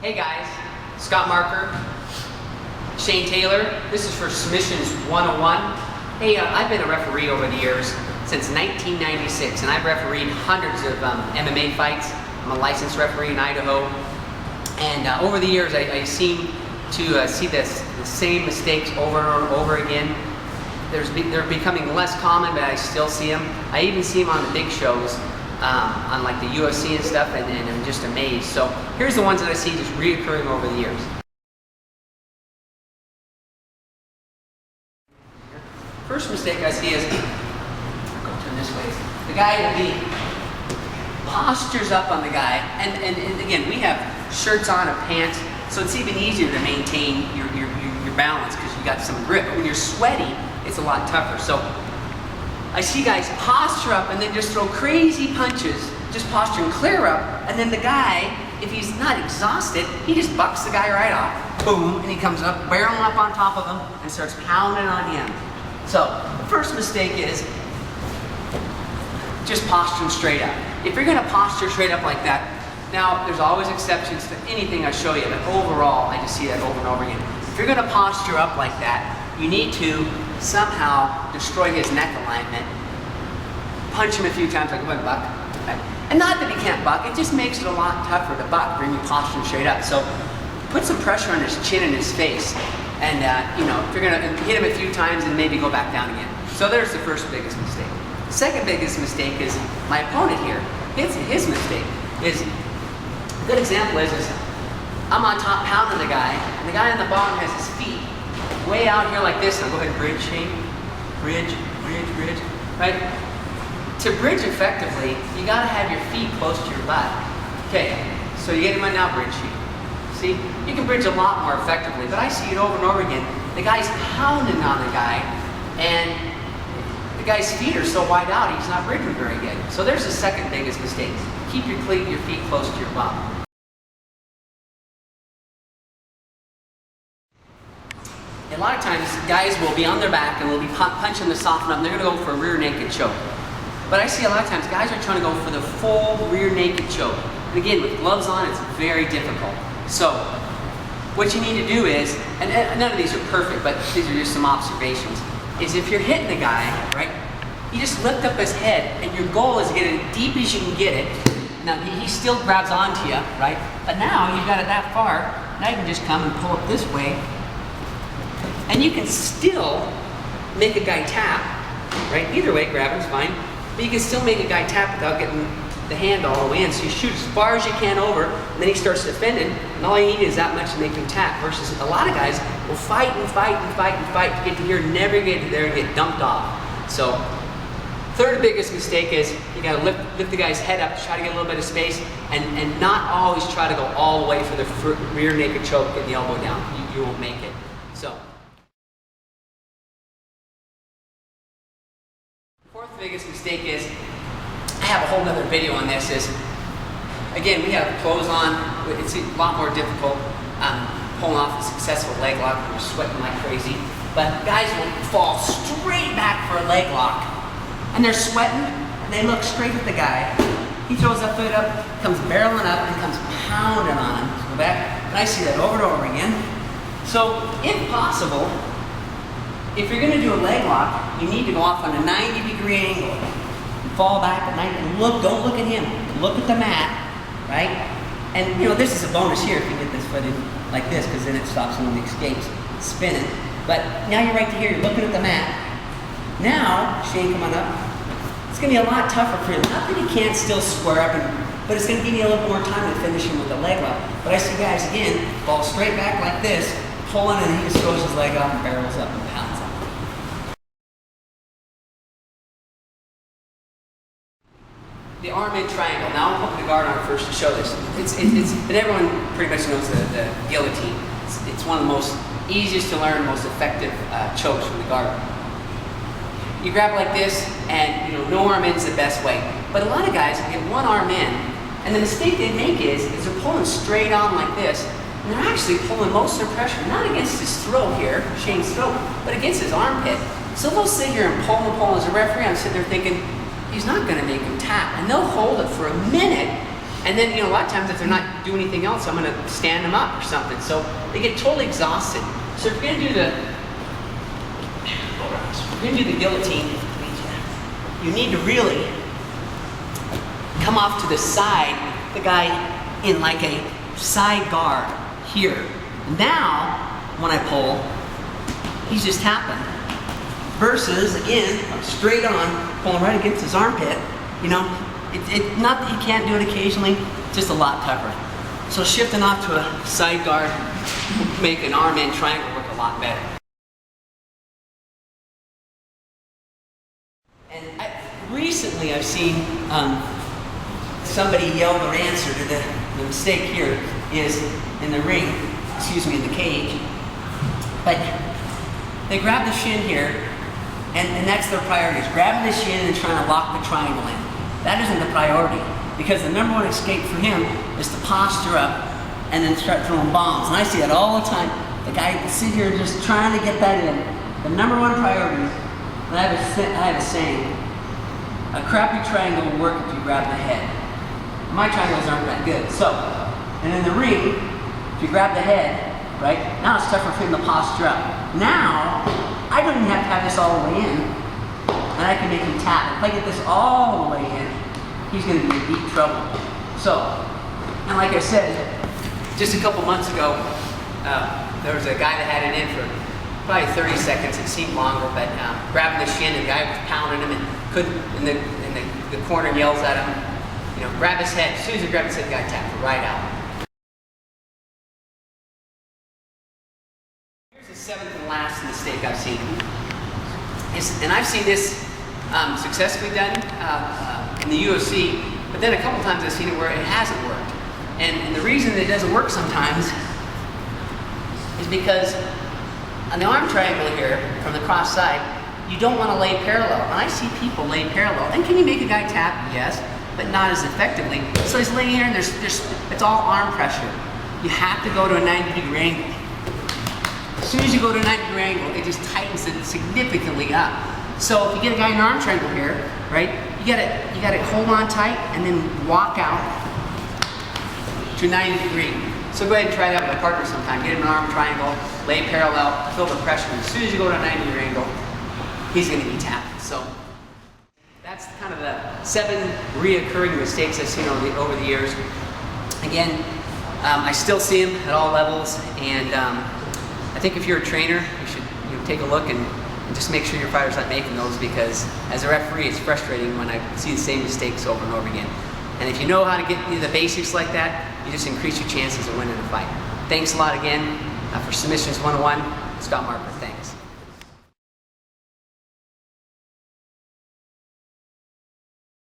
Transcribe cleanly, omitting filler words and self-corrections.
Hey guys, Scott Marker, Shane Taylor. This is for Submissions 101. Hey, I've been a referee over the years since 1996, and I've refereed hundreds of MMA fights. I'm a licensed referee in Idaho, and over the years I seem to see the same mistakes over and over again. They're becoming less common, but I still see them. I even see them on the big shows, on like the UFC and stuff, and I'm just amazed. So here's the ones that I see just reoccurring over the years. First mistake I see is, I'll go turn this way, the guy will be postures up on the guy, and again, we have shirts on and pants, so it's even easier to maintain your balance because you got some grip. But when you're sweaty, it's a lot tougher. So I see guys posture up and then just throw crazy punches, just posturing clear up, and then the guy, if he's not exhausted, he just bucks the guy right off, boom, and he comes up, barreling up on top of him, and starts pounding on him. So the first mistake is just posturing straight up. If you're gonna posture straight up like that, now there's always exceptions to anything I show you, but overall, I just see that over and over again. If you're gonna posture up like that, you need to somehow destroy his neck alignment, punch him a few times, like, go ahead, buck. Right? And not that he can't buck, it just makes it a lot tougher to buck, bring you posturing straight up. So put some pressure on his chin and his face, and you know, if you're gonna hit him a few times and maybe go back down again. So there's the first biggest mistake. The second biggest mistake is my opponent here. His mistake is, a good example is I'm on top pounding the guy, and the guy on the bottom has his feet way out here like this, and I'll go ahead and bridge, Shane. Bridge, right? To bridge effectively, you gotta have your feet close to your butt. Okay, so you get him on now, bridge, Shane. See, you can bridge a lot more effectively, but I see it over and over again. The guy's pounding on the guy, and the guy's feet are so wide out, he's not bridging very good. So there's the second biggest mistake. Keep your feet close to your bum. A lot of times, guys will be on their back and will be punching to soften up, and they're going to go for a rear naked choke. But I see a lot of times, guys are trying to go for the full rear naked choke. And again, with gloves on, it's very difficult. So, what you need to do is, and none of these are perfect, but these are just some observations, is if you're hitting the guy, right, you just lift up his head, and your goal is to get it as deep as you can get it. Now, he still grabs onto you, right? But now, you've got it that far, now you can just come and pull up this way, and you can still make a guy tap, right? Either way, grabbing's fine. But you can still make a guy tap without getting the hand all the way in. So you shoot as far as you can over, and then he starts defending, and all you need is that much to make him tap. Versus a lot of guys will fight to get to here, never get to there and get dumped off. So, third biggest mistake is you gotta lift the guy's head up, try to get a little bit of space, and not always try to go all the way for the rear naked choke, get the elbow down. You won't make it. So. Fourth biggest mistake is, I have a whole other video on this, is, again, we have clothes on, it's a lot more difficult pulling off a successful leg lock when you're sweating like crazy, but guys will fall straight back for a leg lock, and they're sweating, and they look straight at the guy. He throws that foot up, comes barreling up, and comes pounding on him. Go back, and I see that over and over again. So, if possible, if you're going to do a leg lock, you need to go off on a 90-degree angle. Fall back at 90, and don't look at him. Look at the mat, right? And you know, this is a bonus here if you get this foot in like this, because then it stops him when he escapes spinning. But now you're right to here, you're looking at the mat. Now, Shane, come on up. It's going to be a lot tougher for him. Not that he can't still square up, but it's going to give you a little more time to finish him with the leg lock. But I see guys, again, fall straight back like this, pulling, and he just throws his leg off and barrels up and pounds on. The arm-in triangle. Now I'm putting the guard on first to show this. And everyone pretty much knows the guillotine. It's one of the most easiest to learn, most effective chokes from the guard. You grab like this, and you know, no arm in is the best way. But a lot of guys get one arm in, and the mistake they make is they're pulling straight on like this, and they're actually pulling most of their pressure not against his throat here, Shane's throat, but against his armpit. So they'll sit here and pull and pull. As a referee, I'm sitting there thinking, he's not going to make him tap. And they'll hold it for a minute, And then, you know, a lot of times if they're not doing anything else, I'm gonna stand them up or something. So they get totally exhausted. So if you're gonna do the guillotine, you need to really come off to the side, the guy in like a side guard here. Now, when I pull, he's just tapping. Versus, again, straight on, pulling right against his armpit, you know, not that you can't do it occasionally, just a lot tougher. So shifting off to a side guard will make an arm-in triangle work a lot better. And recently I've seen somebody yell their answer to the mistake here is in the ring, in the cage. But they grab the shin here, and that's their priority, is grabbing the shin and trying to lock the triangle in. That isn't the priority, because the number one escape for him is to posture up and then start throwing bombs. And I see that all the time. The guy will sit here just trying to get that in. The number one priority, and I have a saying, a crappy triangle will work if you grab the head. My triangles aren't that good. So, and in the ring, if you grab the head, right, now it's tougher for him to posture up. Now, I don't even have to have this all the way in, and I can make him tap. If I get this all the way in, he's going to be in deep trouble. So, and like I said, just a couple months ago, there was a guy that had it in for probably 30 seconds. It seemed longer, but grabbing the shin, the guy was pounding him and couldn't, and the corner yells at him, you know, grab his head. As soon as he grabbed his head, the guy tapped it right out. Here's the seventh and last mistake I've seen. And I've seen this successfully done in the UFC, but then a couple times I've seen it where it hasn't worked. And the reason it doesn't work sometimes is because on the arm triangle here, from the cross side, you don't want to lay parallel. And I see people lay parallel. And can you make a guy tap? Yes, but not as effectively. So he's laying here and it's all arm pressure. You have to go to a 90-degree angle. As soon as you go to a 90-degree angle, it just tightens it significantly up. So if you get a guy in an arm triangle here, right, you gotta hold on tight and then walk out to a 90-degree. So go ahead and try that with a partner sometime. Get him an arm triangle, lay parallel, feel the pressure. As soon as you go to a 90-degree angle, he's gonna be tapped. So that's kind of the 7 reoccurring mistakes I've seen over the years. Again, I still see them at all levels, and I think if you're a trainer, you should take a look and just make sure your fighter's not making those, because as a referee, it's frustrating when I see the same mistakes over and over again. And if you know how to get the basics like that, you just increase your chances of winning a fight. Thanks a lot again for Submissions 101. Scott Marker, thanks.